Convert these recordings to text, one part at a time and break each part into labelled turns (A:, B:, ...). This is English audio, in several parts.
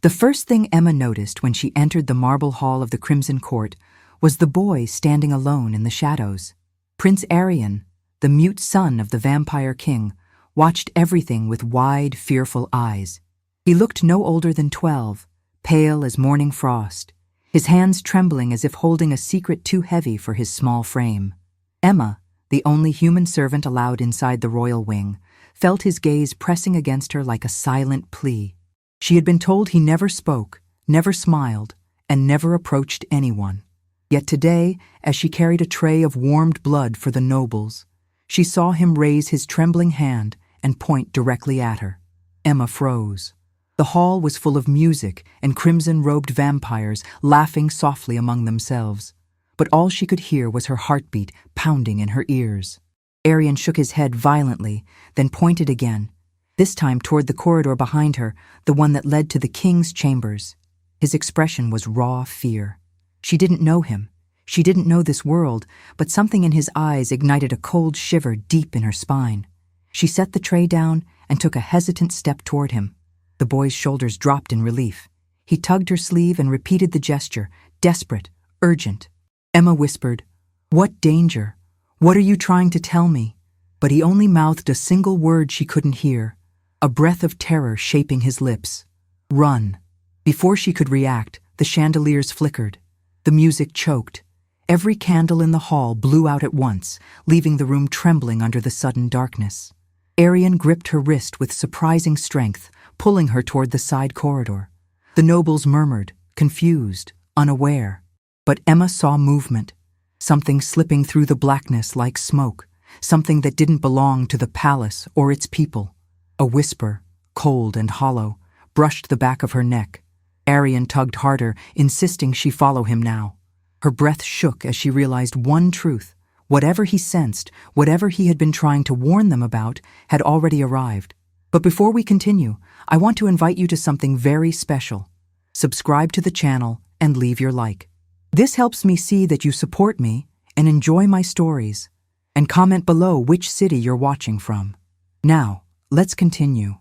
A: The first thing Emma noticed when she entered the marble hall of the Crimson Court was the boy standing alone in the shadows. Prince Arion, the mute son of the Vampire King, watched everything with wide, fearful eyes. He looked no older than 12, pale as morning frost, his hands trembling as if holding a secret too heavy for his small frame. Emma, the only human servant allowed inside the royal wing, felt his gaze pressing against her like a silent plea. She had been told he never spoke, never smiled, and never approached anyone. Yet today, as she carried a tray of warmed blood for the nobles, she saw him raise his trembling hand and point directly at her. Emma froze. The hall was full of music and crimson-robed vampires laughing softly among themselves, but all she could hear was her heartbeat pounding in her ears. Arion shook his head violently, then pointed again, this time toward the corridor behind her, the one that led to the king's chambers. His expression was raw fear. She didn't know him. She didn't know this world, but something in his eyes ignited a cold shiver deep in her spine. She set the tray down and took a hesitant step toward him. The boy's shoulders dropped in relief. He tugged her sleeve and repeated the gesture, desperate, urgent. Emma whispered, "What danger? What are you trying to tell me?" But he only mouthed a single word she couldn't hear, a breath of terror shaping his lips. "Run." Before she could react, the chandeliers flickered. The music choked. Every candle in the hall blew out at once, leaving the room trembling under the sudden darkness. Arion gripped her wrist with surprising strength, pulling her toward the side corridor. The nobles murmured, confused, unaware. But Emma saw movement, something slipping through the blackness like smoke, something that didn't belong to the palace or its people. A whisper, cold and hollow, brushed the back of her neck. Arion tugged harder, insisting she follow him now. Her breath shook as she realized one truth. Whatever he sensed, whatever he had been trying to warn them about, had already arrived. But before we continue, I want to invite you to something very special. Subscribe to the channel and leave your like. This helps me see that you support me and enjoy my stories. And comment below which city you're watching from. Now, let's continue.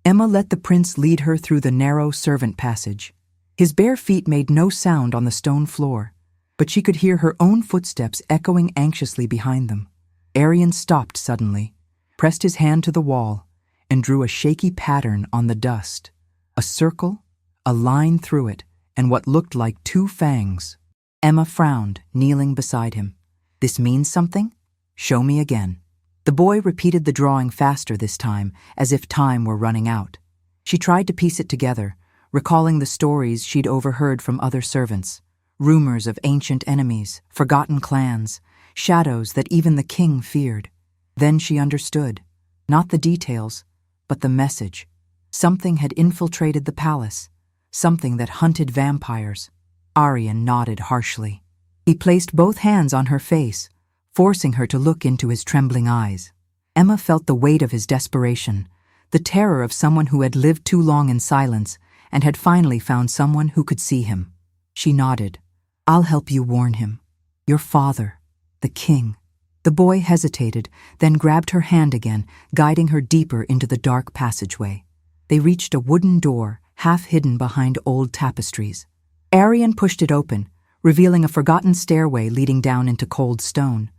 A: Emma let the prince lead her through the narrow servant passage. His bare feet made no sound on the stone floor, but she could hear her own footsteps echoing anxiously behind them. Arion stopped suddenly, pressed his hand to the wall, and drew a shaky pattern on the dust. A circle, a line through it, and what looked like 2 fangs. Emma frowned, kneeling beside him. "This means something? Show me again." The boy repeated the drawing faster this time, as if time were running out. She tried to piece it together, recalling the stories she'd overheard from other servants. Rumors of ancient enemies, forgotten clans, shadows that even the king feared. Then she understood. Not the details, but the message. Something had infiltrated the palace. Something that hunted vampires. Arion nodded harshly. He placed both hands on her face, forcing her to look into his trembling eyes. Emma felt the weight of his desperation, the terror of someone who had lived too long in silence and had finally found someone who could see him. She nodded. "I'll help you warn him. Your father, the king." The boy hesitated, then grabbed her hand again, guiding her deeper into the dark passageway. They reached a wooden door, half hidden behind old tapestries. Arion pushed it open, revealing a forgotten stairway leading down into cold stone.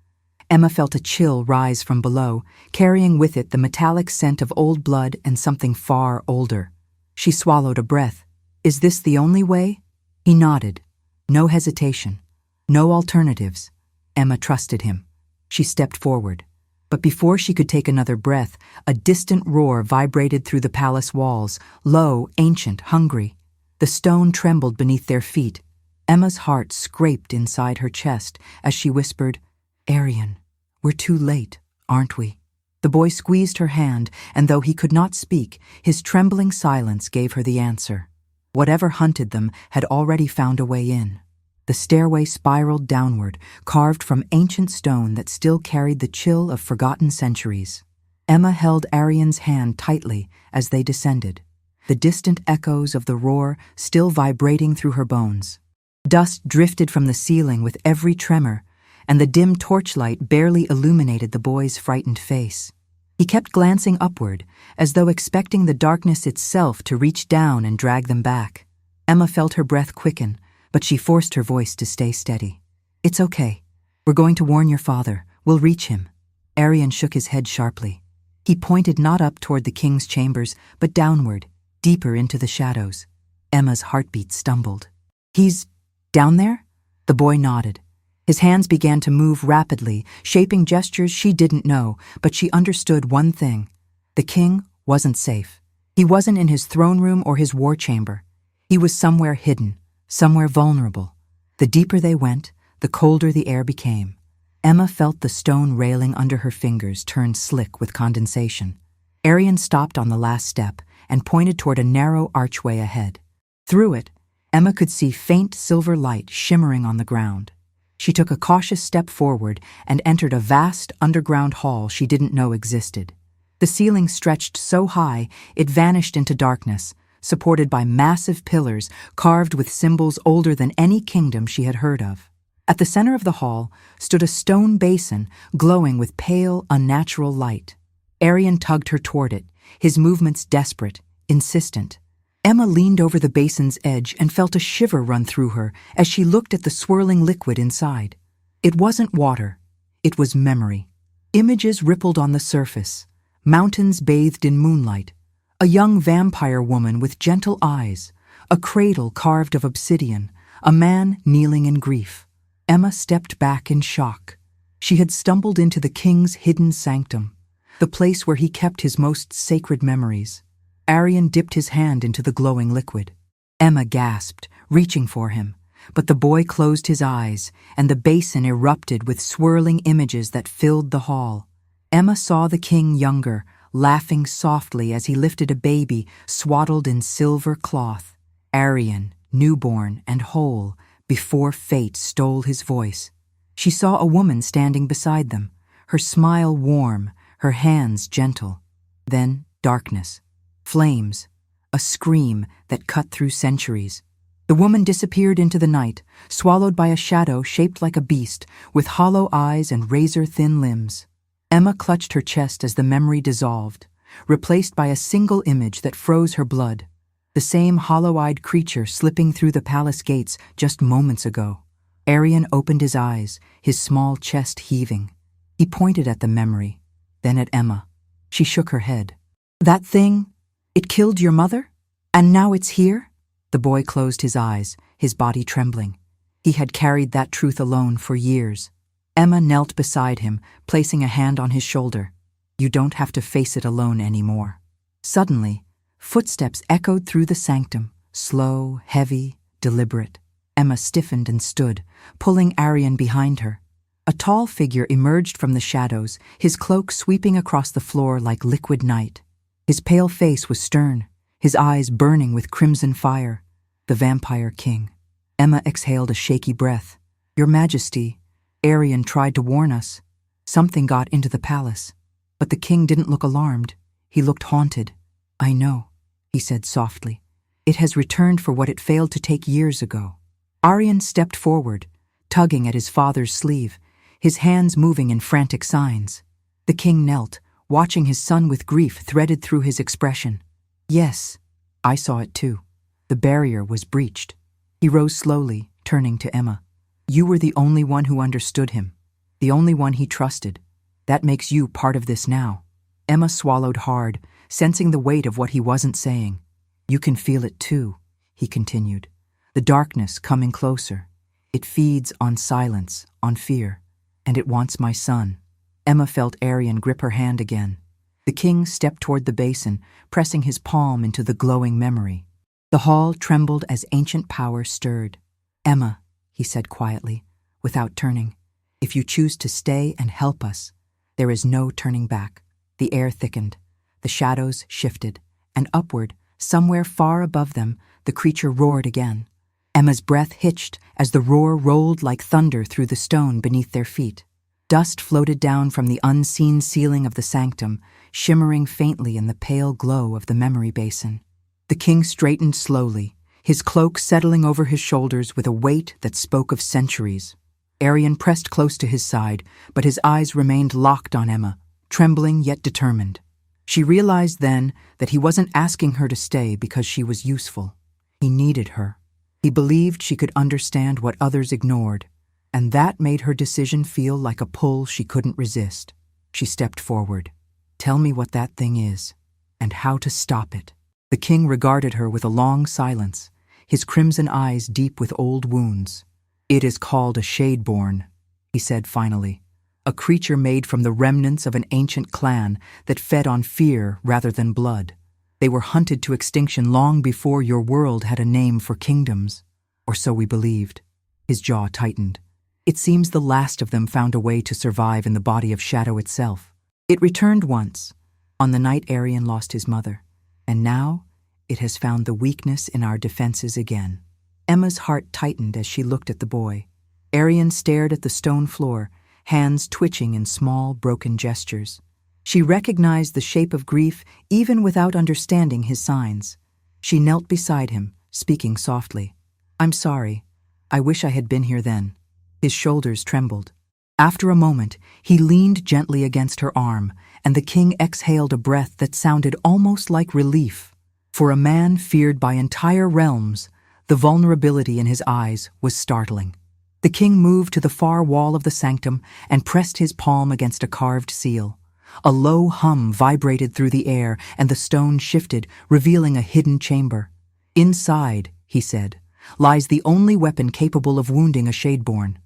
A: Emma felt a chill rise from below, carrying with it the metallic scent of old blood and something far older. She swallowed a breath. "Is this the only way?" He nodded. No hesitation. No alternatives. Emma trusted him. She stepped forward. But before she could take another breath, a distant roar vibrated through the palace walls, low, ancient, hungry. The stone trembled beneath their feet. Emma's heart scraped inside her chest as she whispered, "Arion, we're too late, aren't we?" The boy squeezed her hand, and though he could not speak, his trembling silence gave her the answer. Whatever hunted them had already found a way in. The stairway spiraled downward, carved from ancient stone that still carried the chill of forgotten centuries. Emma held Arion's hand tightly as they descended, the distant echoes of the roar still vibrating through her bones. Dust drifted from the ceiling with every tremor, and the dim torchlight barely illuminated the boy's frightened face. He kept glancing upward, as though expecting the darkness itself to reach down and drag them back. Emma felt her breath quicken, but she forced her voice to stay steady. "It's okay. We're going to warn your father. We'll reach him." Arian shook his head sharply. He pointed not up toward the king's chambers, but downward, deeper into the shadows. Emma's heartbeat stumbled. "He's down there?" The boy nodded. His hands began to move rapidly, shaping gestures she didn't know, but she understood one thing. The king wasn't safe. He wasn't in his throne room or his war chamber. He was somewhere hidden, somewhere vulnerable. The deeper they went, the colder the air became. Emma felt the stone railing under her fingers turn slick with condensation. Arian stopped on the last step and pointed toward a narrow archway ahead. Through it, Emma could see faint silver light shimmering on the ground. She took a cautious step forward and entered a vast underground hall she didn't know existed. The ceiling stretched so high it vanished into darkness, supported by massive pillars carved with symbols older than any kingdom she had heard of. At the center of the hall stood a stone basin glowing with pale, unnatural light. Arian tugged her toward it, his movements desperate, insistent. Emma leaned over the basin's edge and felt a shiver run through her as she looked at the swirling liquid inside. It wasn't water. It was memory. Images rippled on the surface. Mountains bathed in moonlight. A young vampire woman with gentle eyes. A cradle carved of obsidian. A man kneeling in grief. Emma stepped back in shock. She had stumbled into the king's hidden sanctum, the place where he kept his most sacred memories. Arian dipped his hand into the glowing liquid. Emma gasped, reaching for him, but the boy closed his eyes, and the basin erupted with swirling images that filled the hall. Emma saw the king younger, laughing softly as he lifted a baby swaddled in silver cloth. Arian, newborn and whole, before fate stole his voice. She saw a woman standing beside them, her smile warm, her hands gentle. Then darkness. Flames, a scream that cut through centuries. The woman disappeared into the night, swallowed by a shadow shaped like a beast, with hollow eyes and razor-thin limbs. Emma clutched her chest as the memory dissolved, replaced by a single image that froze her blood. The same hollow-eyed creature slipping through the palace gates just moments ago. Arian opened his eyes, his small chest heaving. He pointed at the memory, then at Emma. She shook her head. "That thing? It killed your mother? And now it's here?" The boy closed his eyes, his body trembling. He had carried that truth alone for years. Emma knelt beside him, placing a hand on his shoulder. "You don't have to face it alone anymore." Suddenly, footsteps echoed through the sanctum, slow, heavy, deliberate. Emma stiffened and stood, pulling Arian behind her. A tall figure emerged from the shadows, his cloak sweeping across the floor like liquid night. His pale face was stern, his eyes burning with crimson fire. The vampire king. Emma exhaled a shaky breath. "Your Majesty, Arian tried to warn us. Something got into the palace." But the king didn't look alarmed. He looked haunted. "I know," he said softly. "It has returned for what it failed to take years ago." Arian stepped forward, tugging at his father's sleeve, his hands moving in frantic signs. The king knelt, watching his son with grief threaded through his expression. "Yes, I saw it too. The barrier was breached." He rose slowly, turning to Emma. "You were the only one who understood him, the only one he trusted. That makes you part of this now." Emma swallowed hard, sensing the weight of what he wasn't saying. "You can feel it too," he continued. "The darkness coming closer. It feeds on silence, on fear, and it wants my son." Emma felt Arian grip her hand again. The king stepped toward the basin, pressing his palm into the glowing memory. The hall trembled as ancient power stirred. "Emma," he said quietly, without turning, "if you choose to stay and help us, there is no turning back." The air thickened, the shadows shifted, and upward, somewhere far above them, the creature roared again. Emma's breath hitched as the roar rolled like thunder through the stone beneath their feet. Dust floated down from the unseen ceiling of the sanctum, shimmering faintly in the pale glow of the memory basin. The king straightened slowly, his cloak settling over his shoulders with a weight that spoke of centuries. Arian pressed close to his side, but his eyes remained locked on Emma, trembling yet determined. She realized then that he wasn't asking her to stay because she was useful. He needed her. He believed she could understand what others ignored, and that made her decision feel like a pull she couldn't resist. She stepped forward. "Tell me what that thing is, and how to stop it." The king regarded her with a long silence, his crimson eyes deep with old wounds. "It is called a Shadeborn," he said finally, "a creature made from the remnants of an ancient clan that fed on fear rather than blood. They were hunted to extinction long before your world had a name for kingdoms, or so we believed." His jaw tightened. "It seems the last of them found a way to survive in the body of Shadow itself. It returned once, on the night Arian lost his mother, and now it has found the weakness in our defenses again." Emma's heart tightened as she looked at the boy. Arian stared at the stone floor, hands twitching in small, broken gestures. She recognized the shape of grief even without understanding his signs. She knelt beside him, speaking softly. "I'm sorry. I wish I had been here then." His shoulders trembled. After a moment, he leaned gently against her arm, and the king exhaled a breath that sounded almost like relief. For a man feared by entire realms, the vulnerability in his eyes was startling. The king moved to the far wall of the sanctum and pressed his palm against a carved seal. A low hum vibrated through the air, and the stone shifted, revealing a hidden chamber. "Inside," he said, "lies the only weapon capable of wounding a Shadeborn.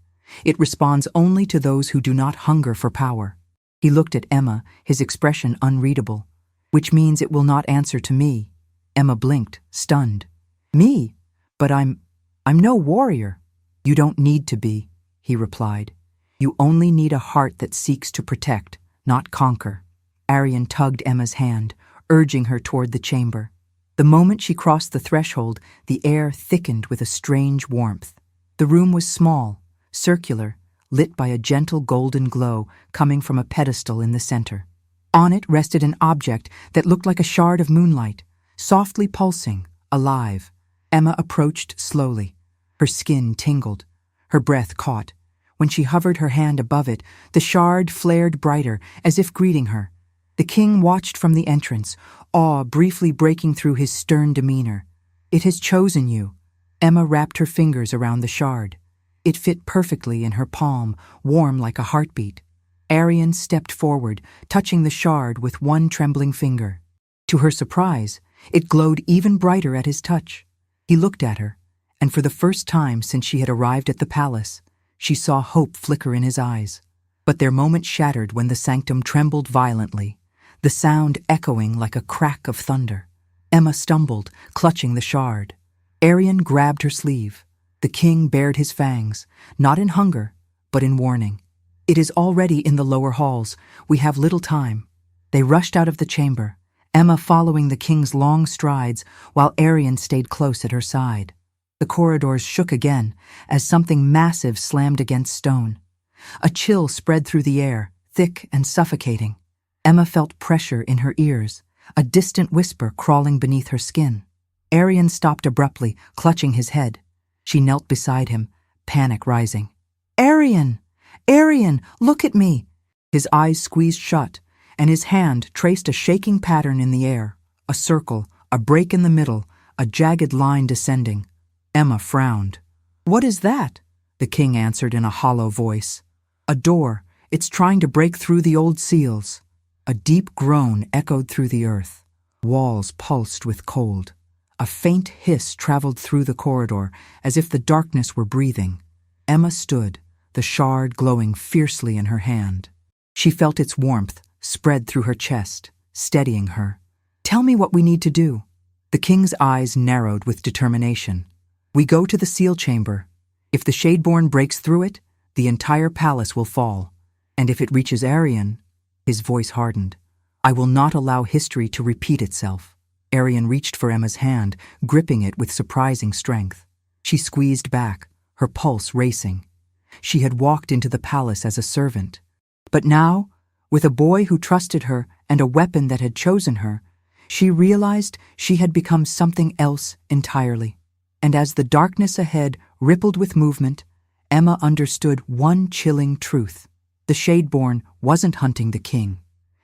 A: It responds only to those who do not hunger for power." He looked at Emma, his expression unreadable. "Which means it will not answer to me." Emma blinked, stunned. "Me? But I'm no warrior." "You don't need to be," he replied. "You only need a heart that seeks to protect, not conquer." Arian tugged Emma's hand, urging her toward the chamber. The moment she crossed the threshold, the air thickened with a strange warmth. The room was small, circular, lit by a gentle golden glow coming from a pedestal in the center. On it rested an object that looked like a shard of moonlight, softly pulsing, alive. Emma approached slowly. Her skin tingled. Her breath caught. When she hovered her hand above it, the shard flared brighter, as if greeting her. The king watched from the entrance, awe briefly breaking through his stern demeanor. "It has chosen you." Emma wrapped her fingers around the shard. It fit perfectly in her palm, warm like a heartbeat. Arian stepped forward, touching the shard with one trembling finger. To her surprise, it glowed even brighter at his touch. He looked at her, and for the first time since she had arrived at the palace, she saw hope flicker in his eyes. But their moment shattered when the sanctum trembled violently, the sound echoing like a crack of thunder. Emma stumbled, clutching the shard. Arian grabbed her sleeve. The king bared his fangs, not in hunger, but in warning. "It is already in the lower halls. We have little time." They rushed out of the chamber, Emma following the king's long strides while Arian stayed close at her side. The corridors shook again as something massive slammed against stone. A chill spread through the air, thick and suffocating. Emma felt pressure in her ears, a distant whisper crawling beneath her skin. Arian stopped abruptly, clutching his head. She knelt beside him, panic rising. "Arian! Arian, look at me!" His eyes squeezed shut, and his hand traced a shaking pattern in the air, a circle, a break in the middle, a jagged line descending. Emma frowned. "What is that?" the king answered in a hollow voice. "A door. It's trying to break through the old seals." A deep groan echoed through the earth. Walls pulsed with cold. A faint hiss traveled through the corridor, as if the darkness were breathing. Emma stood, the shard glowing fiercely in her hand. She felt its warmth spread through her chest, steadying her. "Tell me what we need to do." The king's eyes narrowed with determination. "We go to the seal chamber. If the Shadeborn breaks through it, the entire palace will fall. And if it reaches Arian," his voice hardened, "I will not allow history to repeat itself." Arian reached for Emma's hand, gripping it with surprising strength. She squeezed back, her pulse racing. She had walked into the palace as a servant. But now, with a boy who trusted her and a weapon that had chosen her, she realized she had become something else entirely. And as the darkness ahead rippled with movement, Emma understood one chilling truth. The Shadeborn wasn't hunting the king.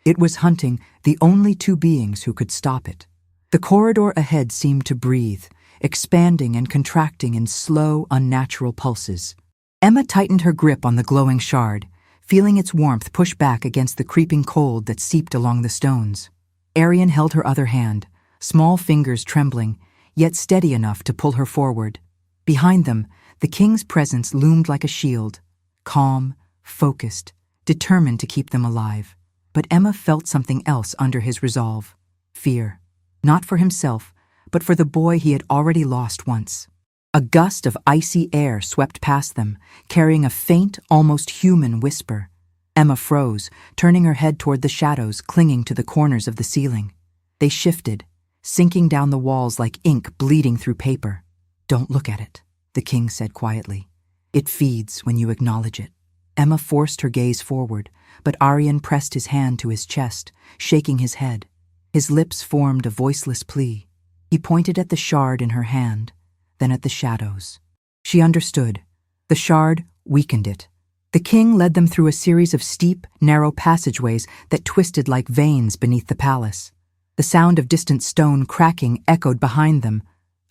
A: It was hunting the only two beings who could stop it. The corridor ahead seemed to breathe, expanding and contracting in slow, unnatural pulses. Emma tightened her grip on the glowing shard, feeling its warmth push back against the creeping cold that seeped along the stones. Arian held her other hand, small fingers trembling, yet steady enough to pull her forward. Behind them, the king's presence loomed like a shield, calm, focused, determined to keep them alive. But Emma felt something else under his resolve. Fear. Not for himself, but for the boy he had already lost once. A gust of icy air swept past them, carrying a faint, almost human whisper. Emma froze, turning her head toward the shadows clinging to the corners of the ceiling. They shifted, sinking down the walls like ink bleeding through paper. "Don't look at it," the king said quietly. "It feeds when you acknowledge it." Emma forced her gaze forward, but Arian pressed his hand to his chest, shaking his head. His lips formed a voiceless plea. He pointed at the shard in her hand, then at the shadows. She understood. The shard weakened it. The king led them through a series of steep, narrow passageways that twisted like veins beneath the palace. The sound of distant stone cracking echoed behind them,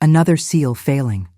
A: another seal failing.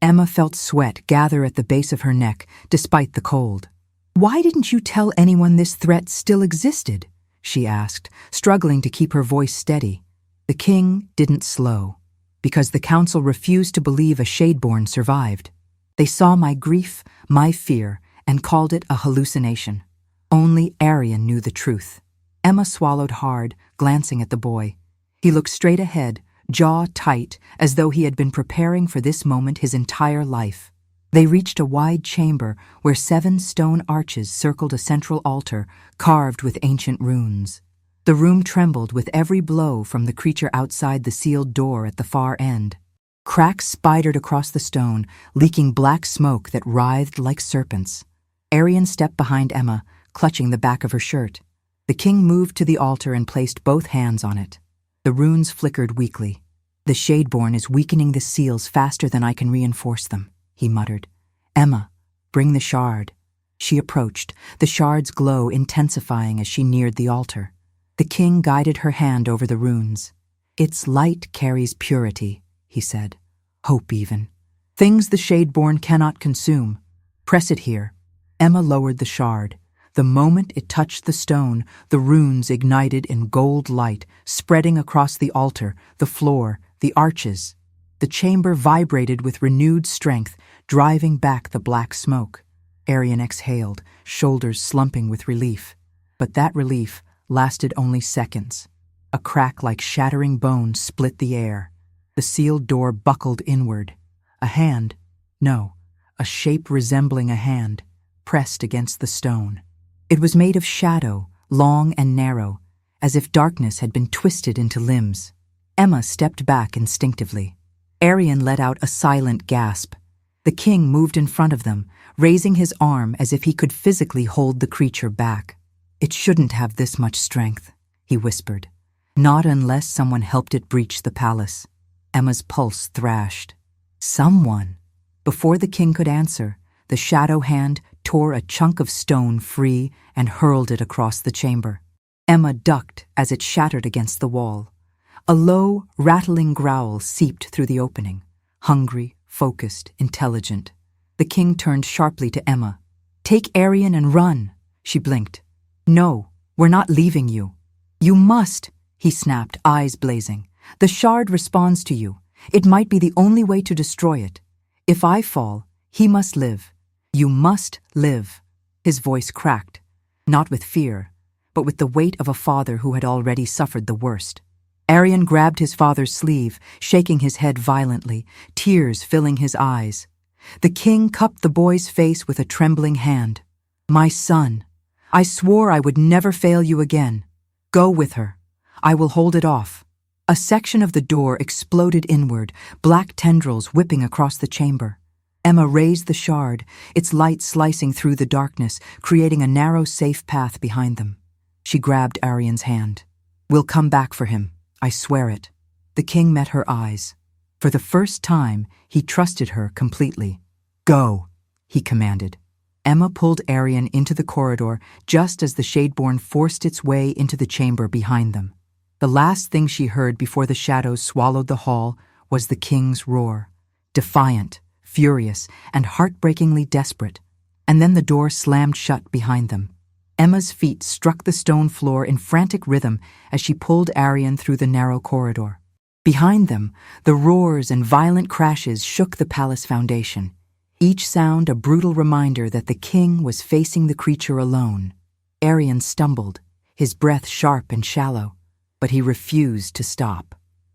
A: Emma felt sweat gather at the base of her neck, despite the cold. "Why didn't you tell anyone this threat still existed?" she asked, struggling to keep her voice steady. The king didn't slow, because the council refused to believe a Shadeborn survived. They saw my grief, my fear, and called it a hallucination. Only Arian knew the truth. Emma swallowed hard, glancing at the boy. He looked straight ahead, jaw tight, as though he had been preparing for this moment his entire life. They reached a wide chamber where 7 stone arches circled a central altar carved with ancient runes. The room trembled with every blow from the creature outside the sealed door at the far end. Cracks spidered across the stone, leaking black smoke that writhed like serpents. Arian stepped behind Emma, clutching the back of her shirt. The king moved to the altar and placed both hands on it. The runes flickered weakly. "The Shadeborn is weakening the seals faster than I can reinforce them," he muttered. "Emma, bring the shard." She approached, the shard's glow intensifying as she neared the altar. The king guided her hand over the runes. "Its light carries purity," he said. "Hope even. Things the Shadeborn cannot consume. Press it here." Emma lowered the shard. The moment it touched the stone, the runes ignited in gold light, spreading across the altar, the floor, the arches. The chamber vibrated with renewed strength, driving back the black smoke. Arian exhaled, shoulders slumping with relief. But that relief lasted only seconds. A crack like shattering bone split the air. The sealed door buckled inward. A hand, no, a shape resembling a hand, pressed against the stone. It was made of shadow, long and narrow, as if darkness had been twisted into limbs. Emma stepped back instinctively. Arian let out a silent gasp. The king moved in front of them, raising his arm as if he could physically hold the creature back. "It shouldn't have this much strength," he whispered. "Not unless someone helped it breach the palace." Emma's pulse thrashed. "Someone?" Before the king could answer, the shadow hand tore a chunk of stone free and hurled it across the chamber. Emma ducked as it shattered against the wall. A low, rattling growl seeped through the opening, hungry, focused, intelligent. The king turned sharply to Emma. "Take Arian and run," she blinked. "No, we're not leaving you." "You must," he snapped, eyes blazing. "The shard responds to you. It might be the only way to destroy it. If I fall, he must live. You must live." His voice cracked, not with fear, but with the weight of a father who had already suffered the worst. Arian grabbed his father's sleeve, shaking his head violently, tears filling his eyes. The king cupped the boy's face with a trembling hand. "My son, I swore I would never fail you again. Go with her. I will hold it off." A section of the door exploded inward, black tendrils whipping across the chamber. Emma raised the shard, its light slicing through the darkness, creating a narrow, safe path behind them. She grabbed Arian's hand. "We'll come back for him. I swear it." The king met her eyes. For the first time, he trusted her completely. "Go," he commanded. Emma pulled Arian into the corridor just as the Shadeborn forced its way into the chamber behind them. The last thing she heard before the shadows swallowed the hall was the king's roar. defiant, furious, and heartbreakingly desperate. And then the door slammed shut behind them. Emma's feet struck the stone floor in frantic rhythm as she pulled Arian through the narrow corridor. Behind them, the roars and violent crashes shook the palace foundation, each sound a brutal reminder that the king was facing the creature alone. Arian stumbled, his breath sharp and shallow, but he refused to stop.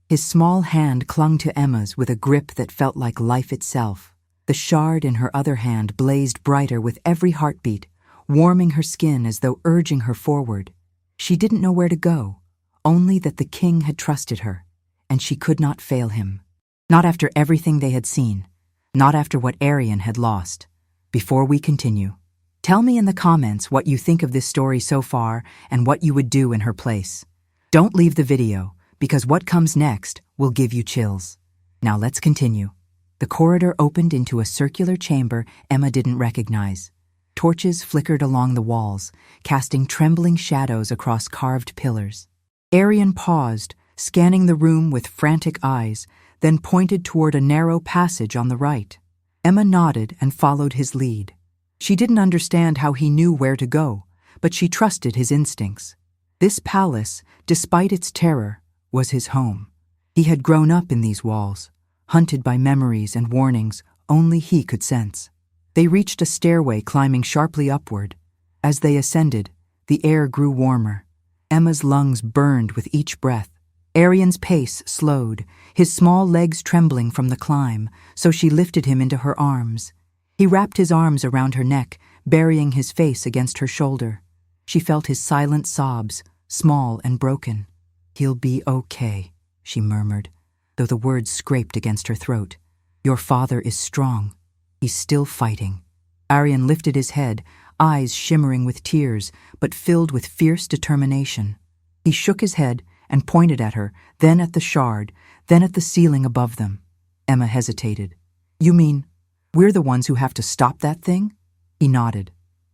A: His small hand clung to Emma's with a grip that felt like life itself. The shard in her other hand blazed brighter with every heartbeat, warming her skin as though urging her forward. She didn't know where to go, only that the king had trusted her, and she could not fail him. Not after everything they had seen, not after what Arian had lost. Before we continue, tell me in the comments what you think of this story so far and what you would do in her place. Don't leave the video, because what comes next will give you chills. Now let's continue. The corridor opened into a circular chamber Emma didn't recognize. Torches flickered along the walls, casting trembling shadows across carved pillars. Arian paused, scanning the room with frantic eyes, then pointed toward a narrow passage on the right. Emma nodded and followed his lead. She didn't understand how he knew where to go, but she trusted his instincts. This palace, despite its terror, was his home. He had grown up in these walls, hunted by memories and warnings only he could sense. They reached a stairway climbing sharply upward. As they ascended, the air grew warmer. Emma's lungs burned with each breath. Arian's pace slowed, his small legs trembling from the climb, so she lifted him into her arms. He wrapped his arms around her neck, burying his face against her shoulder. She felt his silent sobs, small and broken. "He'll be okay," she murmured, though the words scraped against her throat. "Your father is strong. He's still fighting." Arian lifted his head, eyes shimmering with tears, but filled with fierce determination. He shook his head and pointed at her, then at the shard, then at the ceiling above them. Emma hesitated. "You mean, we're the ones who have to stop that thing?" He nodded.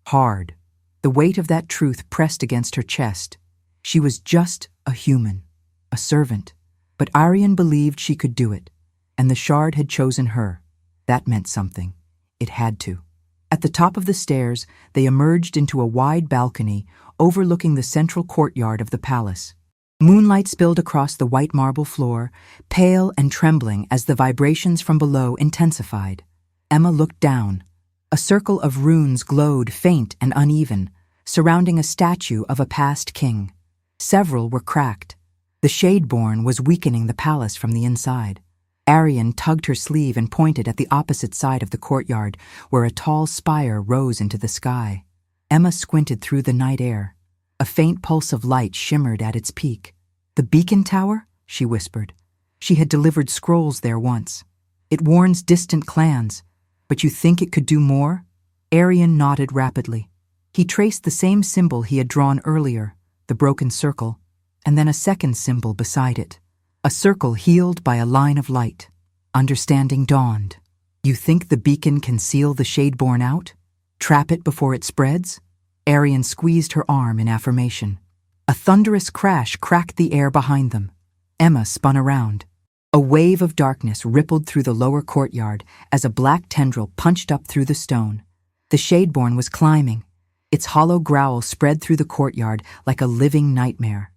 A: Hard. The weight of that truth pressed against her chest. She was just a human, a servant. But Arian believed she could do it, and the shard had chosen her. That meant something. It had to. At the top of the stairs, they emerged into a wide balcony overlooking the central courtyard of the palace. Moonlight spilled across the white marble floor, pale and trembling as the vibrations from below intensified. Emma looked down. A circle of runes glowed faint and uneven, surrounding a statue of a past king. Several were cracked. The Shadeborn was weakening the palace from the inside. Arian tugged her sleeve and pointed at the opposite side of the courtyard, where a tall spire rose into the sky. Emma squinted through the night air. A faint pulse of light shimmered at its peak. "The beacon tower?" she whispered. She had delivered scrolls there once. "It warns distant clans, but you think it could do more?" Arian nodded rapidly. He traced the same symbol he had drawn earlier, the broken circle, and then a second symbol beside it. A circle healed by a line of light. Understanding dawned. "You think the beacon can seal the Shadeborn out? Trap it before it spreads?" Arian squeezed her arm in affirmation. A thunderous crash cracked the air behind them. Emma spun around. A wave of darkness rippled through the lower courtyard as a black tendril punched up through the stone. The Shadeborn was climbing. Its hollow growl spread through the courtyard like a living nightmare.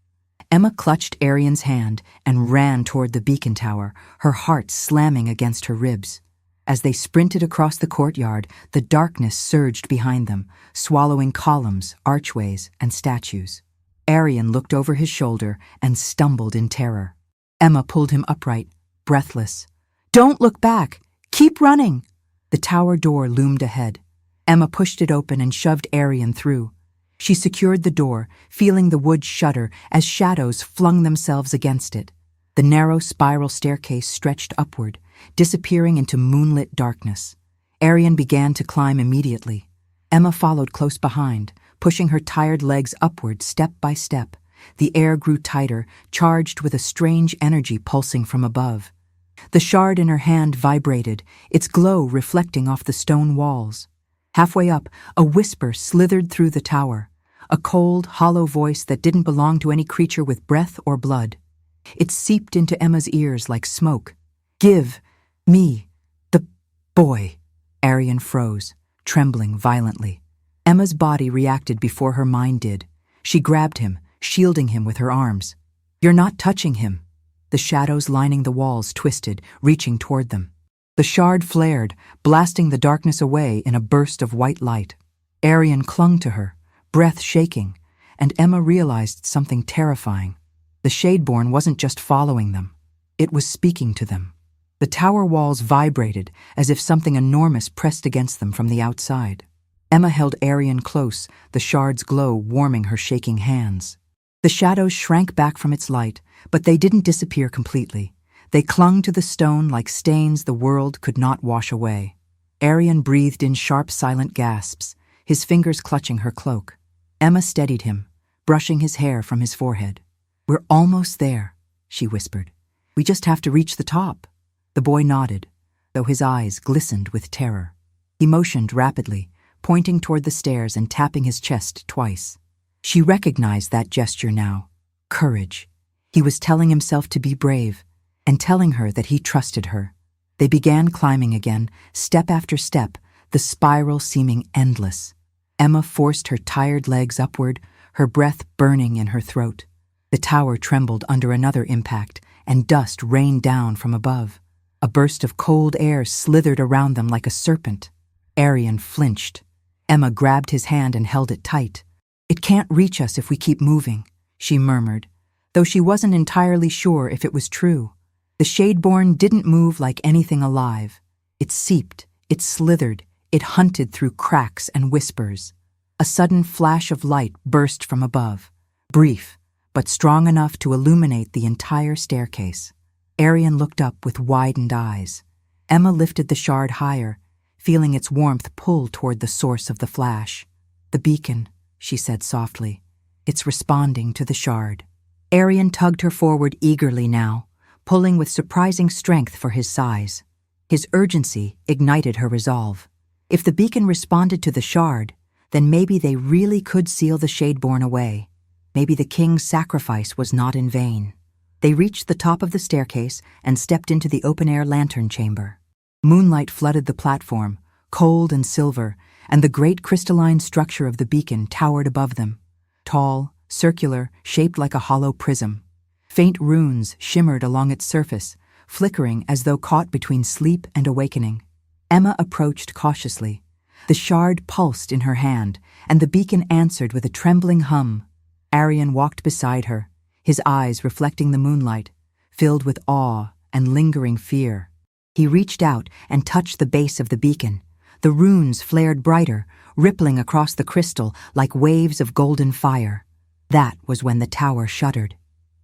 A: Emma clutched Arian's hand and ran toward the beacon tower, her heart slamming against her ribs. As they sprinted across the courtyard, the darkness surged behind them, swallowing columns, archways, and statues. Arian looked over his shoulder and stumbled in terror. Emma pulled him upright, breathless. "Don't look back! Keep running!" The tower door loomed ahead. Emma pushed it open and shoved Arian through. She secured the door, feeling the wood shudder as shadows flung themselves against it. The narrow spiral staircase stretched upward, disappearing into moonlit darkness. Arian began to climb immediately. Emma followed close behind, pushing her tired legs upward step by step. The air grew tighter, charged with a strange energy pulsing from above. The shard in her hand vibrated, its glow reflecting off the stone walls. Halfway up, a whisper slithered through the tower, a cold, hollow voice that didn't belong to any creature with breath or blood. It seeped into Emma's ears like smoke. "Give me Boy! Arian froze, trembling violently. Emma's body reacted before her mind did. She grabbed him, shielding him with her arms. You're not touching him. The shadows lining the walls twisted, reaching toward them. The shard flared, blasting the darkness away in a burst of white light. Arian clung to her, breath shaking, and Emma realized something terrifying. The Shadeborn wasn't just following them. It was speaking to them. The tower walls vibrated as if something enormous pressed against them from the outside. Emma held Arian close, the shard's glow warming her shaking hands. The shadows shrank back from its light, but they didn't disappear completely. They clung to the stone like stains the world could not wash away. Arian breathed in sharp, silent gasps, his fingers clutching her cloak. Emma steadied him, brushing his hair from his forehead. We're almost there, she whispered. We just have to reach the top. The boy nodded, though his eyes glistened with terror. He motioned rapidly, pointing toward the stairs and tapping his chest twice. She recognized that gesture now. Courage. He was telling himself to be brave, and telling her that he trusted her. They began climbing again, step after step, the spiral seeming endless. Emma forced her tired legs upward, her breath burning in her throat. The tower trembled under another impact, and dust rained down from above. A burst of cold air slithered around them like a serpent. Arian flinched. Emma grabbed his hand and held it tight. It can't reach us if we keep moving, she murmured, though she wasn't entirely sure if it was true. The Shadeborn didn't move like anything alive. It seeped, it slithered, it hunted through cracks and whispers. A sudden flash of light burst from above, brief, but strong enough to illuminate the entire staircase. Arian looked up with widened eyes. Emma lifted the shard higher, feeling its warmth pull toward the source of the flash. The beacon, she said softly. It's responding to the shard. Arian tugged her forward eagerly now, pulling with surprising strength for his size. His urgency ignited her resolve. If the beacon responded to the shard, then maybe they really could seal the Shadeborn away. Maybe the king's sacrifice was not in vain. They reached the top of the staircase and stepped into the open-air lantern chamber. Moonlight flooded the platform, cold and silver, and the great crystalline structure of the beacon towered above them. Tall, circular, shaped like a hollow prism. Faint runes shimmered along its surface, flickering as though caught between sleep and awakening. Emma approached cautiously. The shard pulsed in her hand, and the beacon answered with a trembling hum. Arian walked beside her, his eyes reflecting the moonlight, filled with awe and lingering fear. He reached out and touched the base of the beacon. The runes flared brighter, rippling across the crystal like waves of golden fire. That was when the tower shuddered.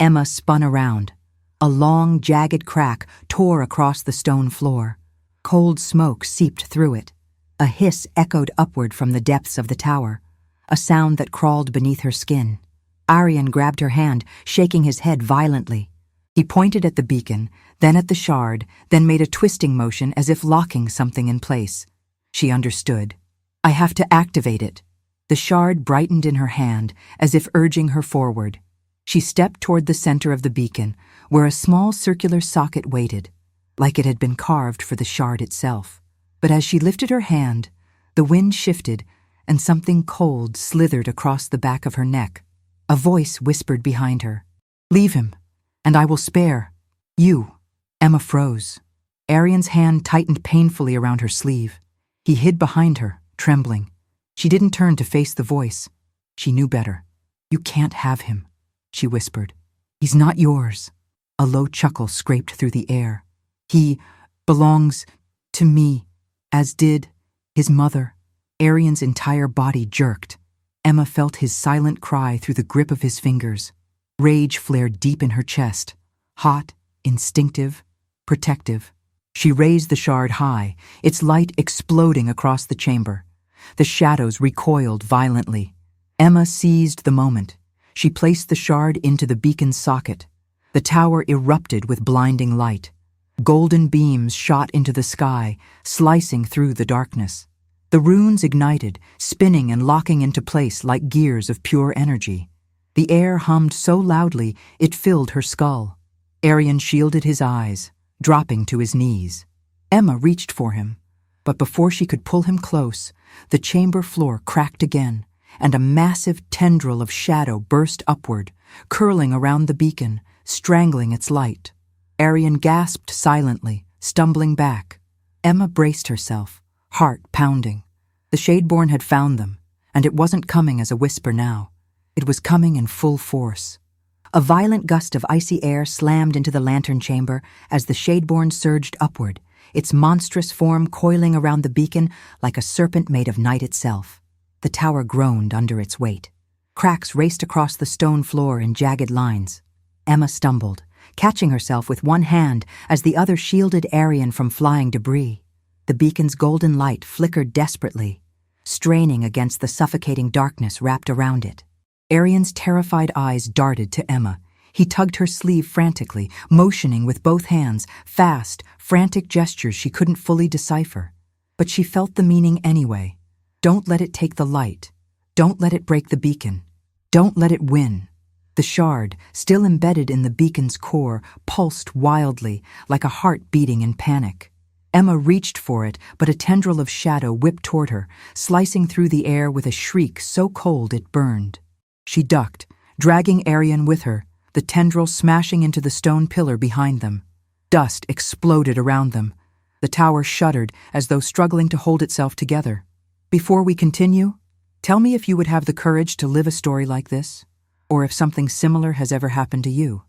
A: Emma spun around. A long, jagged crack tore across the stone floor. Cold smoke seeped through it. A hiss echoed upward from the depths of the tower, a sound that crawled beneath her skin. Arian grabbed her hand, shaking his head violently. He pointed at the beacon, then at the shard, then made a twisting motion as if locking something in place. She understood. I have to activate it. The shard brightened in her hand, as if urging her forward. She stepped toward the center of the beacon, where a small circular socket waited, like it had been carved for the shard itself. But as she lifted her hand, the wind shifted, and something cold slithered across the back of her neck. A voice whispered behind her, "Leave him, and I will spare you." Emma froze. Arian's hand tightened painfully around her sleeve. He hid behind her, trembling. She didn't turn to face the voice. She knew better. "You can't have him," she whispered. "He's not yours." A low chuckle scraped through the air. "He belongs to me, as did his mother." Arian's entire body jerked. Emma felt his silent cry through the grip of his fingers. Rage flared deep in her chest, hot, instinctive, protective. She raised the shard high, its light exploding across the chamber. The shadows recoiled violently. Emma seized the moment. She placed the shard into the beacon's socket. The tower erupted with blinding light. Golden beams shot into the sky, slicing through the darkness. The runes ignited, spinning and locking into place like gears of pure energy. The air hummed so loudly it filled her skull. Arian shielded his eyes, dropping to his knees. Emma reached for him. But before she could pull him close, the chamber floor cracked again, and a massive tendril of shadow burst upward, curling around the beacon, strangling its light. Arian gasped silently, stumbling back. Emma braced herself, heart pounding. The Shadeborn had found them, and it wasn't coming as a whisper now. It was coming in full force. A violent gust of icy air slammed into the lantern chamber as the Shadeborn surged upward, its monstrous form coiling around the beacon like a serpent made of night itself. The tower groaned under its weight. Cracks raced across the stone floor in jagged lines. Emma stumbled, catching herself with one hand as the other shielded Arian from flying debris. The beacon's golden light flickered desperately, straining against the suffocating darkness wrapped around it. Arian's terrified eyes darted to Emma. He tugged her sleeve frantically, motioning with both hands, fast, frantic gestures she couldn't fully decipher. But she felt the meaning anyway. Don't let it take the light. Don't let it break the beacon. Don't let it win. The shard, still embedded in the beacon's core, pulsed wildly, like a heart beating in panic. Emma reached for it, but a tendril of shadow whipped toward her, slicing through the air with a shriek so cold it burned. She ducked, dragging Arian with her, the tendril smashing into the stone pillar behind them. Dust exploded around them. The tower shuddered as though struggling to hold itself together. Before we continue, tell me if you would have the courage to live a story like this, or if something similar has ever happened to you.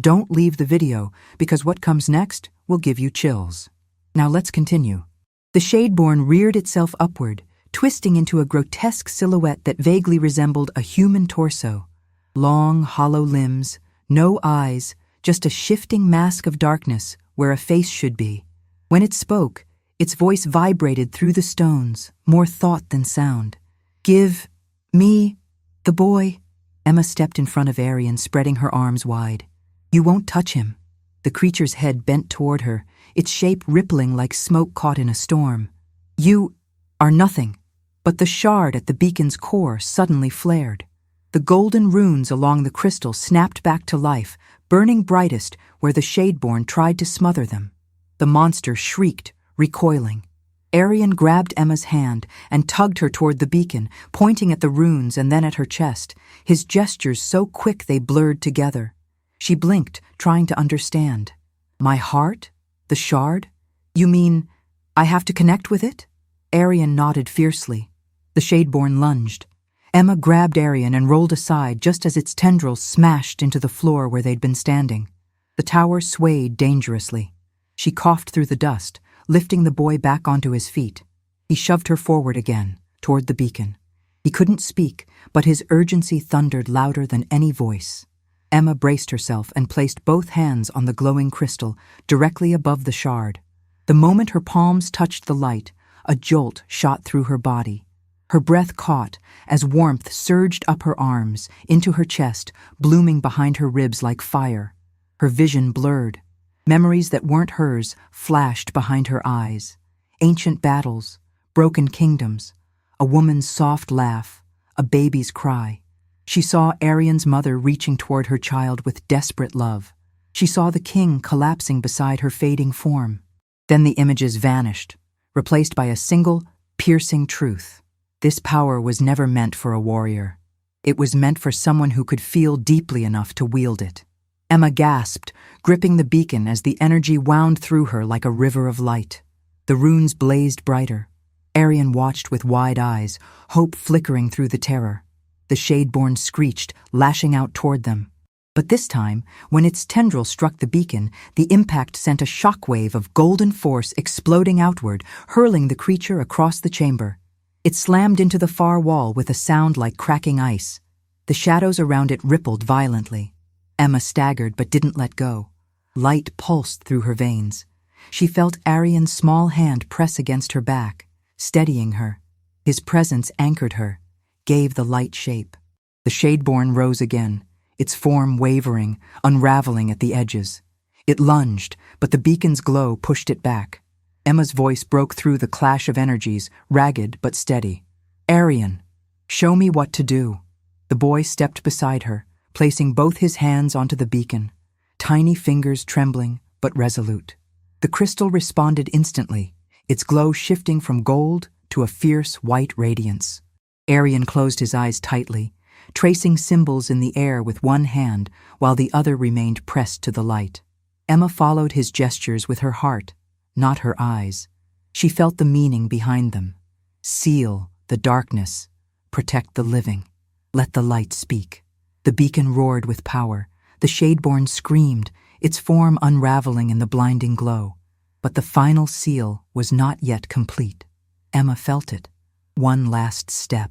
A: Don't leave the video, because what comes next will give you chills. Now let's continue. The Shadeborn reared itself upward, twisting into a grotesque silhouette that vaguely resembled a human torso. Long, hollow limbs, no eyes, just a shifting mask of darkness where a face should be. When it spoke, its voice vibrated through the stones, more thought than sound. "Give me the boy." Emma stepped in front of Arian, spreading her arms wide. "You won't touch him." The creature's head bent toward her, its shape rippling like smoke caught in a storm. "You are nothing." But the shard at the beacon's core suddenly flared. The golden runes along the crystal snapped back to life, burning brightest where the Shadeborn tried to smother them. The monster shrieked, recoiling. Arian grabbed Emma's hand and tugged her toward the beacon, pointing at the runes and then at her chest, his gestures so quick they blurred together. She blinked, trying to understand. "My heart? The shard? You mean I have to connect with it?" Arian nodded fiercely. The Shadeborn lunged. Emma grabbed Arian and rolled aside just as its tendrils smashed into the floor where they'd been standing. The tower swayed dangerously. She coughed through the dust, lifting the boy back onto his feet. He shoved her forward again, toward the beacon. He couldn't speak, but his urgency thundered louder than any voice. Emma braced herself and placed both hands on the glowing crystal, directly above the shard. The moment her palms touched the light, a jolt shot through her body. Her breath caught as warmth surged up her arms, into her chest, blooming behind her ribs like fire. Her vision blurred. Memories that weren't hers flashed behind her eyes. Ancient battles, broken kingdoms, a woman's soft laugh, a baby's cry. She saw Arian's mother reaching toward her child with desperate love. She saw the king collapsing beside her fading form. Then the images vanished, replaced by a single, piercing truth. This power was never meant for a warrior. It was meant for someone who could feel deeply enough to wield it. Emma gasped, gripping the beacon as the energy wound through her like a river of light. The runes blazed brighter. Arian watched with wide eyes, hope flickering through the terror. The Shadeborn screeched, lashing out toward them. But this time, when its tendril struck the beacon, the impact sent a shockwave of golden force exploding outward, hurling the creature across the chamber. It slammed into the far wall with a sound like cracking ice. The shadows around it rippled violently. Emma staggered but didn't let go. Light pulsed through her veins. She felt Arian's small hand press against her back, steadying her. His presence anchored her, gave the light shape. The Shadeborn rose again, its form wavering, unraveling at the edges. It lunged, but the beacon's glow pushed it back. Emma's voice broke through the clash of energies, ragged but steady. "Arian, show me what to do." The boy stepped beside her, placing both his hands onto the beacon, tiny fingers trembling but resolute. The crystal responded instantly, its glow shifting from gold to a fierce white radiance. Arian closed his eyes tightly, tracing symbols in the air with one hand while the other remained pressed to the light. Emma followed his gestures with her heart, not her eyes. She felt the meaning behind them. Seal the darkness, protect the living, let the light speak. The beacon roared with power. The Shadeborn screamed, its form unraveling in the blinding glow. But the final seal was not yet complete. Emma felt it. One last step,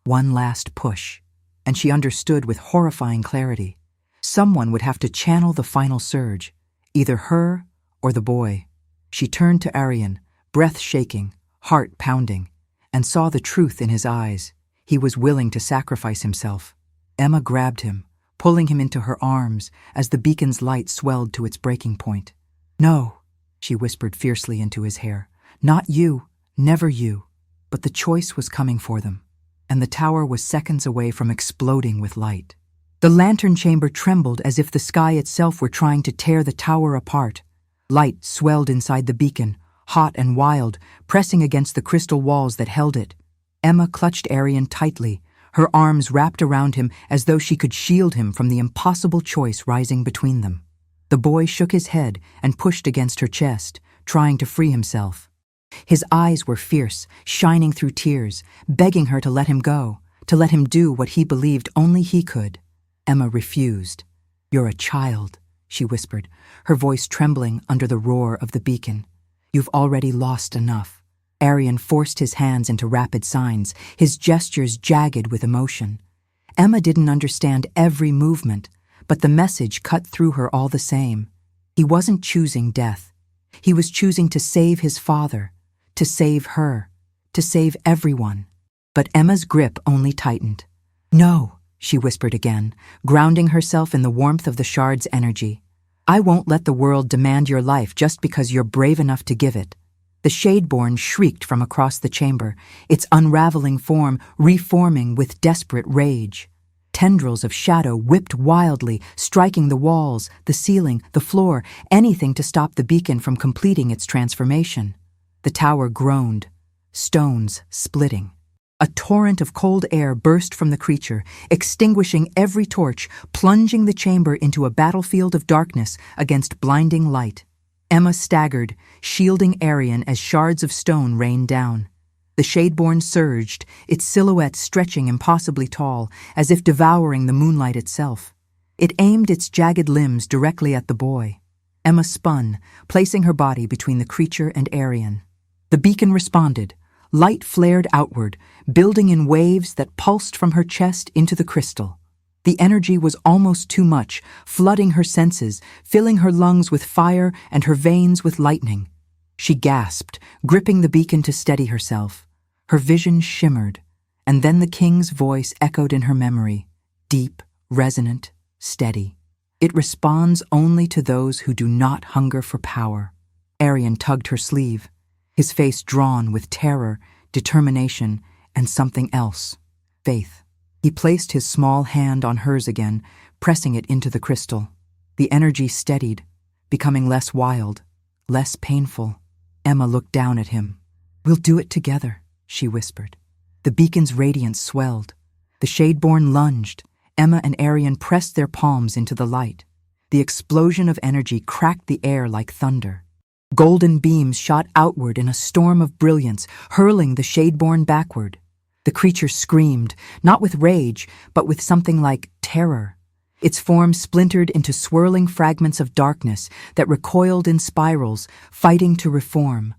A: one last push, and she understood with horrifying clarity. Someone would have to channel the final surge, either her or the boy. She turned to Arian, breath shaking, heart pounding, and saw the truth in his eyes. He was willing to sacrifice himself. Emma grabbed him, pulling him into her arms as the beacon's light swelled to its breaking point. "No," she whispered fiercely into his hair. "Not you, never you." But the choice was coming for them, and the tower was seconds away from exploding with light. The lantern chamber trembled as if the sky itself were trying to tear the tower apart. Light swelled inside the beacon, hot and wild, pressing against the crystal walls that held it. Emma clutched Arian tightly, her arms wrapped around him as though she could shield him from the impossible choice rising between them. The boy shook his head and pushed against her chest, trying to free himself. His eyes were fierce, shining through tears, begging her to let him go, to let him do what he believed only he could. Emma refused. "You're a child," she whispered, her voice trembling under the roar of the beacon. "You've already lost enough." Arian forced his hands into rapid signs, his gestures jagged with emotion. Emma didn't understand every movement, but the message cut through her all the same. He wasn't choosing death. He was choosing to save his father, to save her, to save everyone. But Emma's grip only tightened. "No," she whispered again, grounding herself in the warmth of the shard's energy. "I won't let the world demand your life just because you're brave enough to give it." The Shadeborn shrieked from across the chamber, its unraveling form reforming with desperate rage. Tendrils of shadow whipped wildly, striking the walls, the ceiling, the floor, anything to stop the beacon from completing its transformation. The tower groaned, stones splitting. A torrent of cold air burst from the creature, extinguishing every torch, plunging the chamber into a battlefield of darkness against blinding light. Emma staggered, shielding Arian as shards of stone rained down. The Shadeborn surged, its silhouette stretching impossibly tall, as if devouring the moonlight itself. It aimed its jagged limbs directly at the boy. Emma spun, placing her body between the creature and Arian. The beacon responded. Light flared outward, building in waves that pulsed from her chest into the crystal. The energy was almost too much, flooding her senses, filling her lungs with fire and her veins with lightning. She gasped, gripping the beacon to steady herself. Her vision shimmered, and then the king's voice echoed in her memory, deep, resonant, steady. "It responds only to those who do not hunger for power." Arian tugged her sleeve, his face drawn with terror, determination, and something else, faith. He placed his small hand on hers again, pressing it into the crystal. The energy steadied, becoming less wild, less painful. Emma looked down at him. "We'll do it together," she whispered. The beacon's radiance swelled. The Shadeborn lunged. Emma and Arian pressed their palms into the light. The explosion of energy cracked the air like thunder. Golden beams shot outward in a storm of brilliance, hurling the Shadeborn backward. The creature screamed, not with rage, but with something like terror. Its form splintered into swirling fragments of darkness that recoiled in spirals, fighting to reform.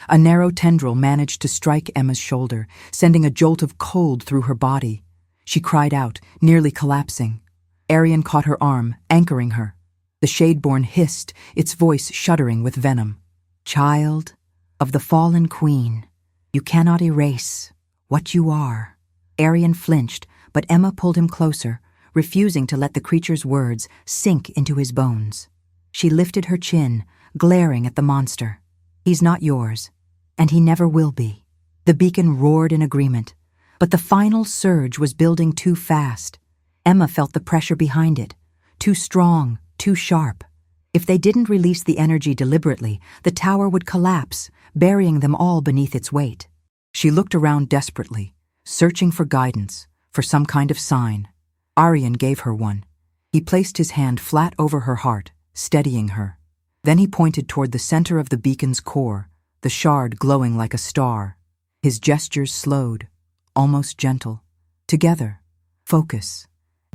A: A narrow tendril managed to strike Emma's shoulder, sending a jolt of cold through her body. She cried out, nearly collapsing. Arian caught her arm, anchoring her. The Shadeborn hissed, its voice shuddering with venom. "Child of the fallen queen, you cannot erase what you are." Arian flinched, but Emma pulled him closer, refusing to let the creature's words sink into his bones. She lifted her chin, glaring at the monster. "He's not yours, and he never will be." The beacon roared in agreement, but the final surge was building too fast. Emma felt the pressure behind it, too strong, too sharp. If they didn't release the energy deliberately, the tower would collapse, burying them all beneath its weight. She looked around desperately, searching for guidance, for some kind of sign. Aryan gave her one. He placed his hand flat over her heart, steadying her. Then he pointed toward the center of the beacon's core, the shard glowing like a star. His gestures slowed, almost gentle. Together. Focus.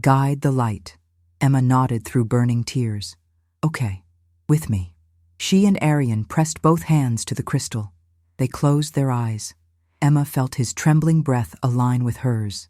A: Guide the light. Emma nodded through burning tears. Okay, with me. She and Aryan pressed both hands to the crystal. They closed their eyes. Emma felt his trembling breath align with hers.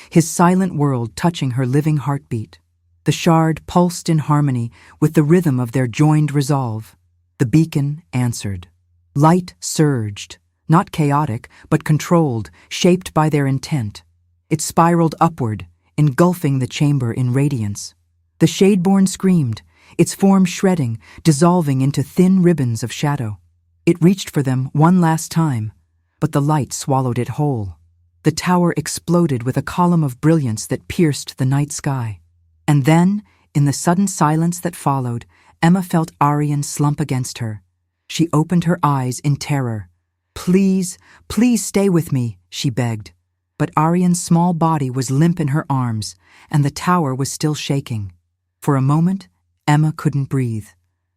A: His silent world touching her living heartbeat. The shard pulsed in harmony with the rhythm of their joined resolve. The beacon answered. Light surged, not chaotic, but controlled, shaped by their intent. It spiraled upward, engulfing the chamber in radiance. The Shadeborn screamed, its form shredding, dissolving into thin ribbons of shadow. It reached for them one last time, but the light swallowed it whole. The tower exploded with a column of brilliance that pierced the night sky. And then, in the sudden silence that followed, Emma felt Aryan slump against her. She opened her eyes in terror. Please, please stay with me, she begged. But Aryan's small body was limp in her arms, and the tower was still shaking. For a moment, Emma couldn't breathe.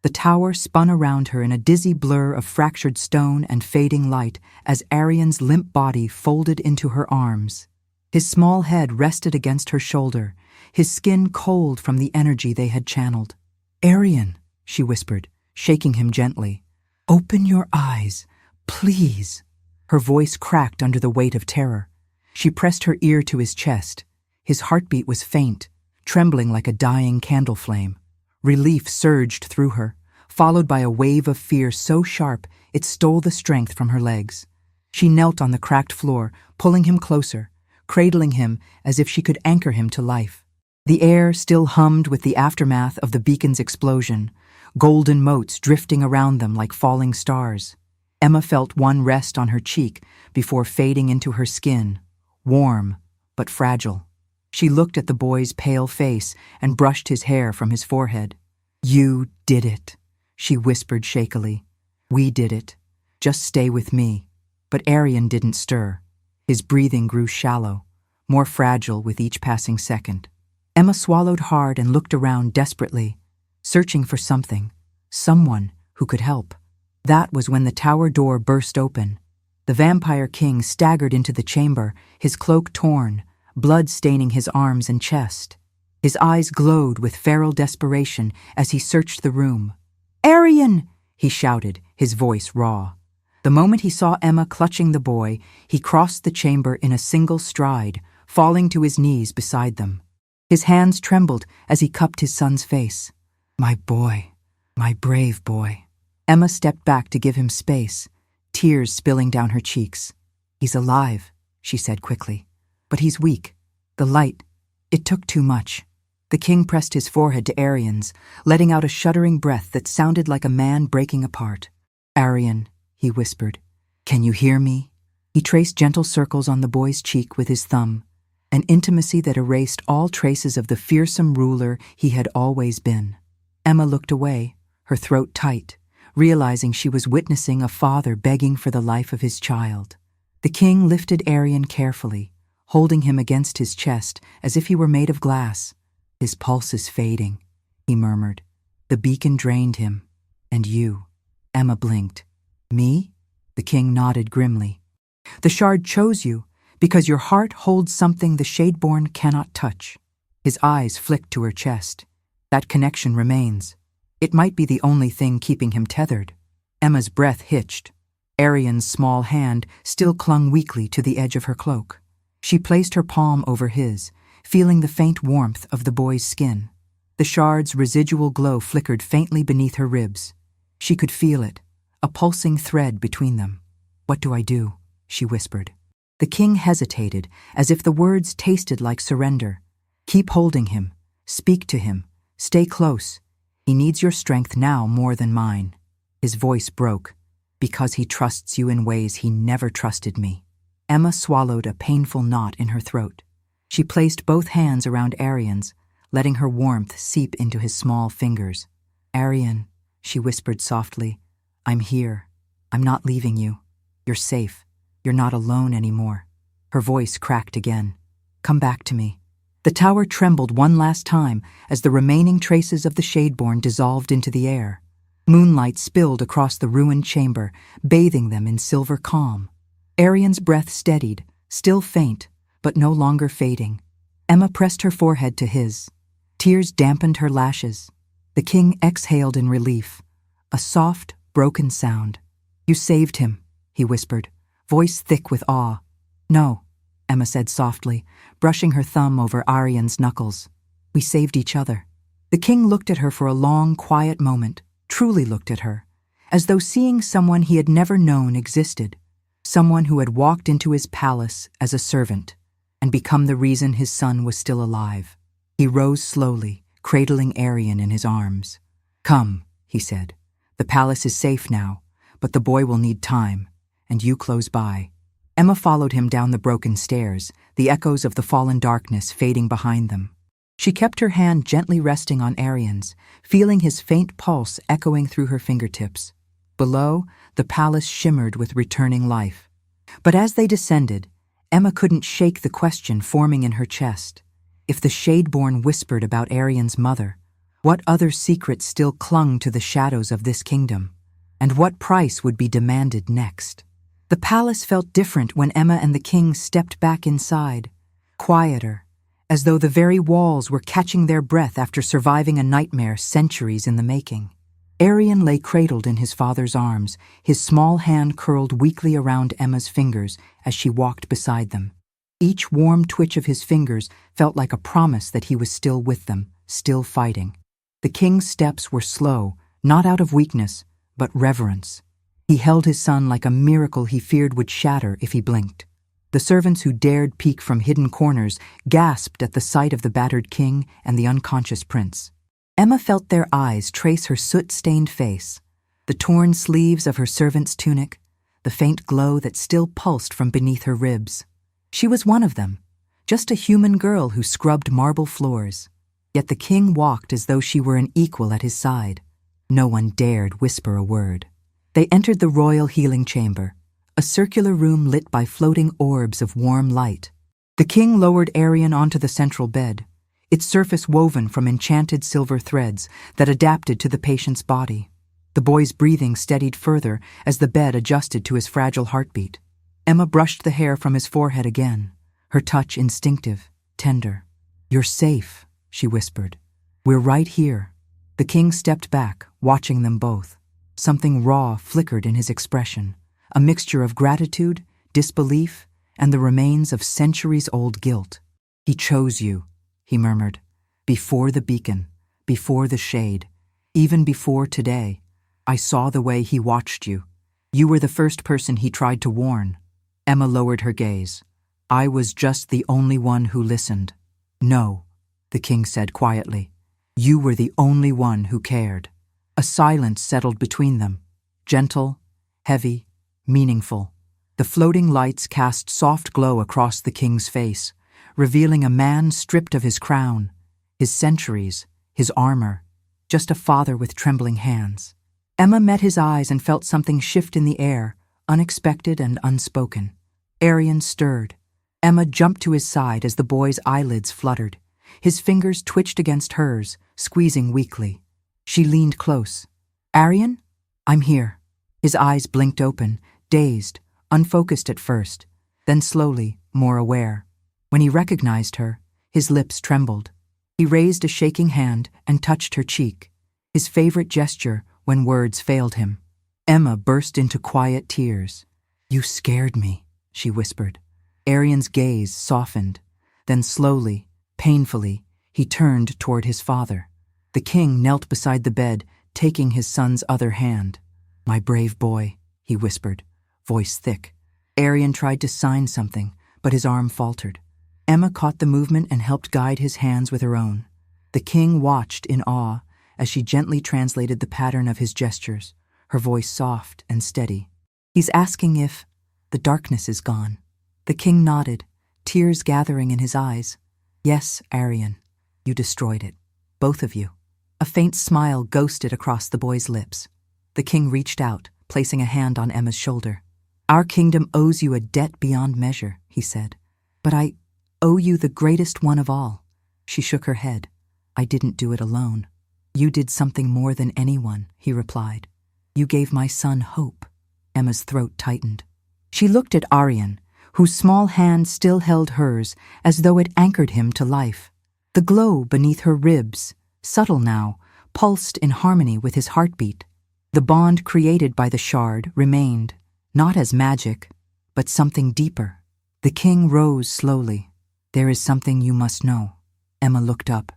A: The tower spun around her in a dizzy blur of fractured stone and fading light as Aryan's limp body folded into her arms. His small head rested against her shoulder, his skin cold from the energy they had channeled. Aryan, she whispered, shaking him gently. Open your eyes, please. Her voice cracked under the weight of terror. She pressed her ear to his chest. His heartbeat was faint, trembling like a dying candle flame. Relief surged through her, followed by a wave of fear so sharp it stole the strength from her legs. She knelt on the cracked floor, pulling him closer, cradling him as if she could anchor him to life. The air still hummed with the aftermath of the beacon's explosion, golden motes drifting around them like falling stars. Emma felt one rest on her cheek before fading into her skin, warm but fragile. She looked at the boy's pale face and brushed his hair from his forehead. You did it, she whispered shakily. We did it. Just stay with me. But Aryan didn't stir. His breathing grew shallow, more fragile with each passing second. Emma swallowed hard and looked around desperately, searching for something, someone who could help. That was when the tower door burst open. The Vampire King staggered into the chamber, his cloak torn, blood staining his arms and chest. His eyes glowed with feral desperation as he searched the room. Aryan! He shouted, his voice raw. The moment he saw Emma clutching the boy, he crossed the chamber in a single stride, falling to his knees beside them. His hands trembled as he cupped his son's face. My boy, my brave boy. Emma stepped back to give him space, tears spilling down her cheeks. He's alive, she said quickly. But he's weak. The light, it took too much. The king pressed his forehead to Aryan's, letting out a shuddering breath that sounded like a man breaking apart. Aryan, he whispered, can you hear me? He traced gentle circles on the boy's cheek with his thumb, an intimacy that erased all traces of the fearsome ruler he had always been. Emma looked away, her throat tight, realizing she was witnessing a father begging for the life of his child. The king lifted Aryan carefully, holding him against his chest as if he were made of glass. His pulse is fading, he murmured. The beacon drained him. And you. Emma blinked. Me? The king nodded grimly. The shard chose you because your heart holds something the Shadeborn cannot touch. His eyes flicked to her chest. That connection remains. It might be the only thing keeping him tethered. Emma's breath hitched. Aryan's small hand still clung weakly to the edge of her cloak. She placed her palm over his, feeling the faint warmth of the boy's skin. The shard's residual glow flickered faintly beneath her ribs. She could feel it, a pulsing thread between them. What do I do? She whispered. The king hesitated, as if the words tasted like surrender. Keep holding him. Speak to him. Stay close. He needs your strength now more than mine. His voice broke. Because he trusts you in ways he never trusted me. Emma swallowed a painful knot in her throat. She placed both hands around Aryan's, letting her warmth seep into his small fingers. Aryan, she whispered softly, I'm here. I'm not leaving you. You're safe. You're not alone anymore. Her voice cracked again. Come back to me. The tower trembled one last time as the remaining traces of the Shadeborn dissolved into the air. Moonlight spilled across the ruined chamber, bathing them in silver calm. Arian's breath steadied, still faint, but no longer fading. Emma pressed her forehead to his. Tears dampened her lashes. The king exhaled in relief, a soft, broken sound. You saved him, he whispered, voice thick with awe. No, Emma said softly, brushing her thumb over Arian's knuckles. We saved each other. The king looked at her for a long, quiet moment, truly looked at her, as though seeing someone he had never known existed, someone who had walked into his palace as a servant and become the reason his son was still alive. He rose slowly, cradling Arian in his arms. Come, he said. The palace is safe now, but the boy will need time, and you close by. Emma followed him down the broken stairs, the echoes of the fallen darkness fading behind them. She kept her hand gently resting on Arian's, feeling his faint pulse echoing through her fingertips. Below, the palace shimmered with returning life. But as they descended, Emma couldn't shake the question forming in her chest. If the Shadeborn whispered about Arian's mother, what other secrets still clung to the shadows of this kingdom? And what price would be demanded next? The palace felt different when Emma and the king stepped back inside, quieter, as though the very walls were catching their breath after surviving a nightmare centuries in the making. Arian lay cradled in his father's arms, his small hand curled weakly around Emma's fingers as she walked beside them. Each warm twitch of his fingers felt like a promise that he was still with them, still fighting. The king's steps were slow, not out of weakness, but reverence. He held his son like a miracle he feared would shatter if he blinked. The servants who dared peek from hidden corners gasped at the sight of the battered king and the unconscious prince. Emma felt their eyes trace her soot-stained face, the torn sleeves of her servant's tunic, the faint glow that still pulsed from beneath her ribs. She was one of them, just a human girl who scrubbed marble floors. Yet the king walked as though she were an equal at his side. No one dared whisper a word. They entered the royal healing chamber, a circular room lit by floating orbs of warm light. The king lowered Arian onto the central bed, its surface woven from enchanted silver threads that adapted to the patient's body. The boy's breathing steadied further as the bed adjusted to his fragile heartbeat. Emma brushed the hair from his forehead again, her touch instinctive, tender. You're safe, she whispered. We're right here. The king stepped back, watching them both. Something raw flickered in his expression, a mixture of gratitude, disbelief, and the remains of centuries-old guilt. He chose you, he murmured, before the beacon, before the shade, even before today. I saw the way he watched you. You were the first person he tried to warn. Emma lowered her gaze. I was just the only one who listened. No, the king said quietly. You were the only one who cared. A silence settled between them, gentle, heavy, meaningful. The floating lights cast soft glow across the king's face, revealing a man stripped of his crown, his centuries, his armor, just a father with trembling hands. Emma met his eyes and felt something shift in the air, unexpected and unspoken. Arian stirred. Emma jumped to his side as the boy's eyelids fluttered. His fingers twitched against hers, squeezing weakly. She leaned close. Arian? I'm here. His eyes blinked open, dazed, unfocused at first, then slowly, more aware. When he recognized her, his lips trembled. He raised a shaking hand and touched her cheek, his favorite gesture when words failed him. Emma burst into quiet tears. You scared me, she whispered. Arian's gaze softened. Then slowly, painfully, he turned toward his father. The king knelt beside the bed, taking his son's other hand. My brave boy, he whispered, voice thick. Arian tried to sign something, but his arm faltered. Emma caught the movement and helped guide his hands with her own. The king watched in awe as she gently translated the pattern of his gestures, her voice soft and steady. He's asking if the darkness is gone. The king nodded, tears gathering in his eyes. Yes, Arian, you destroyed it. Both of you. A faint smile ghosted across the boy's lips. The king reached out, placing a hand on Emma's shoulder. "Our kingdom owes you a debt beyond measure," he said. "But I owe you the greatest one of all." She shook her head. "I didn't do it alone." "You did something more than anyone," he replied. "You gave my son hope." Emma's throat tightened. She looked at Aryan, whose small hand still held hers as though it anchored him to life. The glow beneath her ribs, subtle now, pulsed in harmony with his heartbeat. The bond created by the shard remained, not as magic, but something deeper. The king rose slowly. "There is something you must know." Emma looked up.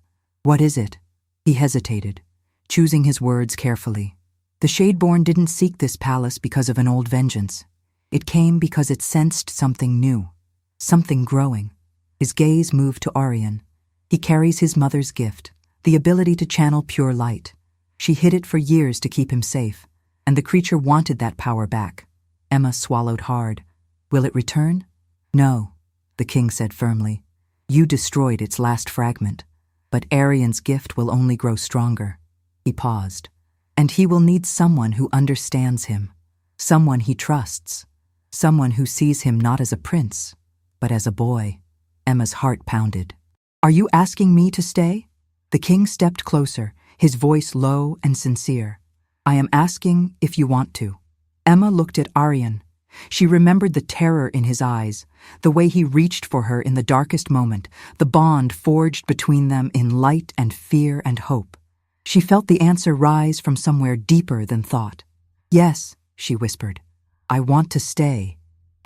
A: "What is it?" He hesitated, choosing his words carefully. The Shadeborn didn't seek this palace because of an old vengeance. It came because it sensed something new, something growing. His gaze moved to Aryan. He carries his mother's gift, the ability to channel pure light. She hid it for years to keep him safe, and the creature wanted that power back. Emma swallowed hard. "Will it return?" "No," the king said firmly. "You destroyed its last fragment, but Aryan's gift will only grow stronger." He paused. "And he will need someone who understands him, someone he trusts, someone who sees him not as a prince, but as a boy." Emma's heart pounded. "Are you asking me to stay?" The king stepped closer, his voice low and sincere. "I am asking if you want to." Emma looked at Aryan. She remembered the terror in his eyes, the way he reached for her in the darkest moment, the bond forged between them in light and fear and hope. She felt the answer rise from somewhere deeper than thought. "Yes," she whispered. "I want to stay."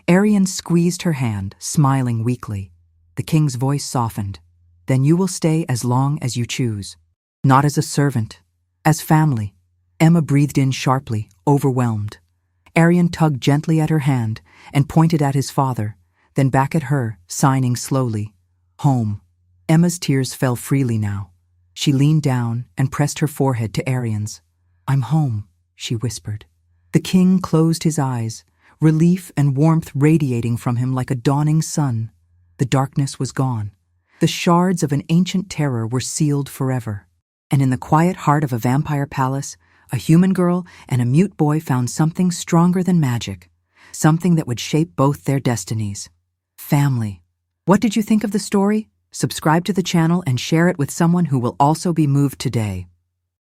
A: Aryan squeezed her hand, smiling weakly. The king's voice softened. "Then you will stay as long as you choose. Not as a servant, as family." Emma breathed in sharply, overwhelmed. Aryan tugged gently at her hand and pointed at his father, then back at her, signing slowly. "Home." Emma's tears fell freely now. She leaned down and pressed her forehead to Aryan's. "I'm home," she whispered. The king closed his eyes, relief and warmth radiating from him like a dawning sun. The darkness was gone. The shards of an ancient terror were sealed forever. And in the quiet heart of a vampire palace, a human girl and a mute boy found something stronger than magic, something that would shape both their destinies. Family. What did you think of the story? Subscribe to the channel and share it with someone who will also be moved today.